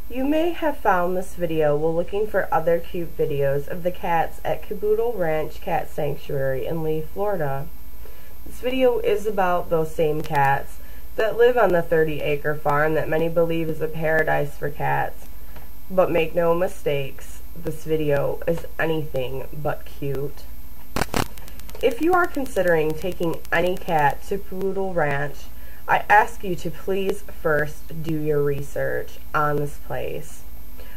You may have found this video while looking for other cute videos of the cats at Caboodle Ranch Cat Sanctuary in Lee, Florida. This video is about those same cats that live on the 30-acre farm that many believe is a paradise for cats. But make no mistakes, this video is anything but cute. If you are considering taking any cat to Caboodle Ranch, I ask you to please first do your research on this place.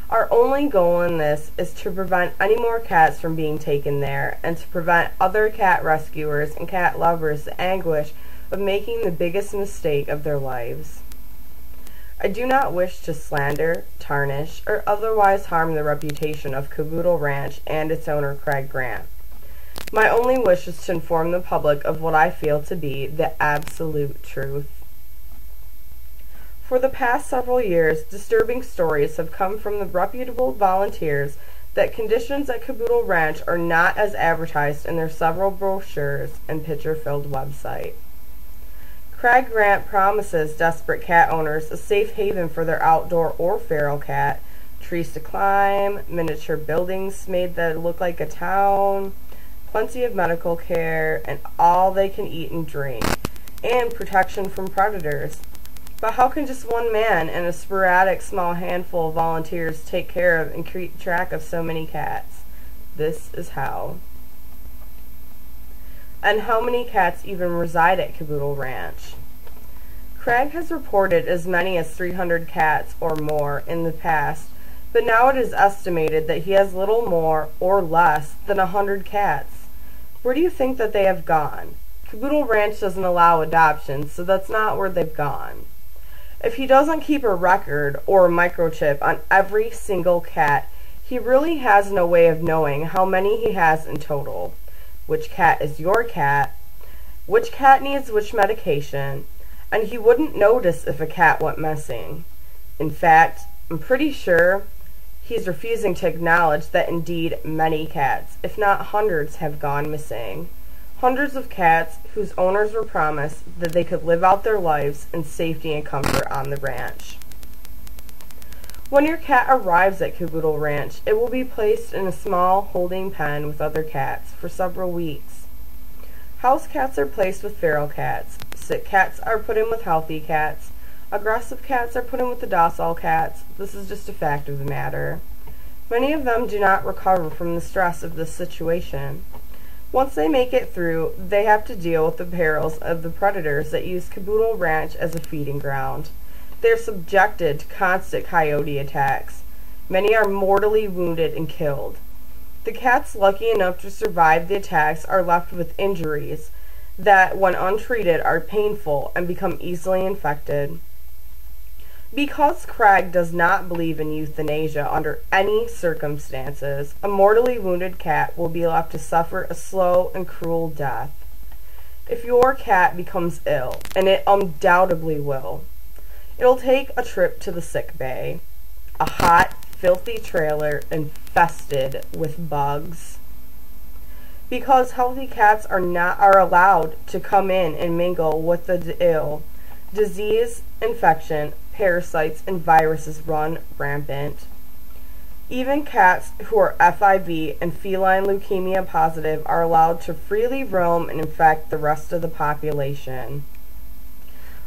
Our only goal in this is to prevent any more cats from being taken there and to prevent other cat rescuers and cat lovers the anguish of making the biggest mistake of their lives. I do not wish to slander, tarnish, or otherwise harm the reputation of Caboodle Ranch and its owner Craig Grant. My only wish is to inform the public of what I feel to be the absolute truth. For the past several years, disturbing stories have come from the reputable volunteers that conditions at Caboodle Ranch are not as advertised in their several brochures and picture-filled website. Craig Grant promises desperate cat owners a safe haven for their outdoor or feral cat, trees to climb, miniature buildings made that look like a town, plenty of medical care, and all they can eat and drink, and protection from predators. But how can just one man and a sporadic small handful of volunteers take care of and keep track of so many cats? This is how. And how many cats even reside at Caboodle Ranch? Craig has reported as many as 300 cats or more in the past, but now it is estimated that he has little more or less than 100 cats. Where do you think that they have gone? Caboodle Ranch doesn't allow adoptions, so that's not where they've gone. If he doesn't keep a record or a microchip on every single cat, he really has no way of knowing how many he has in total. Which cat is your cat? Which cat needs which medication? And he wouldn't notice if a cat went missing. In fact, I'm pretty sure he's refusing to acknowledge that indeed many cats, if not hundreds, have gone missing. Hundreds of cats whose owners were promised that they could live out their lives in safety and comfort on the ranch. When your cat arrives at Caboodle Ranch, it will be placed in a small holding pen with other cats for several weeks. House cats are placed with feral cats, sick cats are put in with healthy cats, aggressive cats are put in with the docile cats. This is just a fact of the matter. Many of them do not recover from the stress of this situation. Once they make it through, they have to deal with the perils of the predators that use Caboodle Ranch as a feeding ground. They are subjected to constant coyote attacks. Many are mortally wounded and killed. The cats lucky enough to survive the attacks are left with injuries that, when untreated, are painful and become easily infected. Because Craig does not believe in euthanasia under any circumstances, a mortally wounded cat will be left to suffer a slow and cruel death. If your cat becomes ill, and it undoubtedly will, it'll take a trip to the sick bay, a hot, filthy trailer infested with bugs. Because healthy cats are allowed to come in and mingle with the ill, disease, infection, parasites, and viruses run rampant. Even cats who are FIV and feline leukemia positive are allowed to freely roam and infect the rest of the population.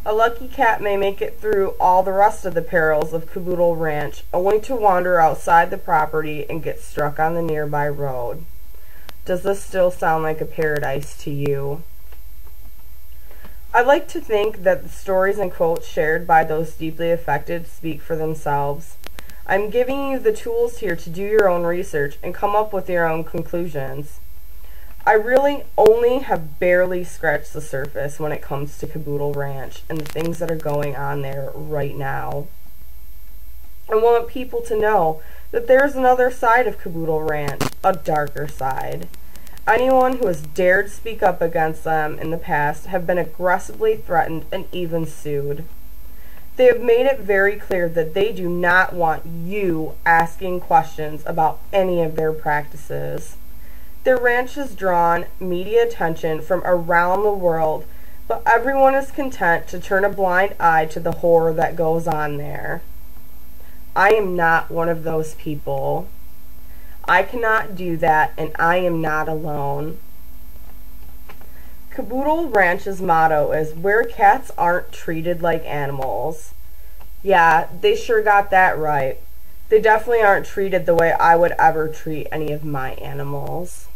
A lucky cat may make it through all the rest of the perils of Caboodle Ranch, only to wander outside the property and get struck on the nearby road. Does this still sound like a paradise to you? I like to think that the stories and quotes shared by those deeply affected speak for themselves. I'm giving you the tools here to do your own research and come up with your own conclusions. I really only have barely scratched the surface when it comes to Caboodle Ranch and the things that are going on there right now. I want people to know that there's another side of Caboodle Ranch, a darker side. Anyone who has dared speak up against them in the past have been aggressively threatened and even sued. They have made it very clear that they do not want you asking questions about any of their practices. Their ranch has drawn media attention from around the world, but everyone is content to turn a blind eye to the horror that goes on there. I am not one of those people. I cannot do that, and I am not alone. Caboodle Ranch's motto is, where cats aren't treated like animals. Yeah, they sure got that right. They definitely aren't treated the way I would ever treat any of my animals.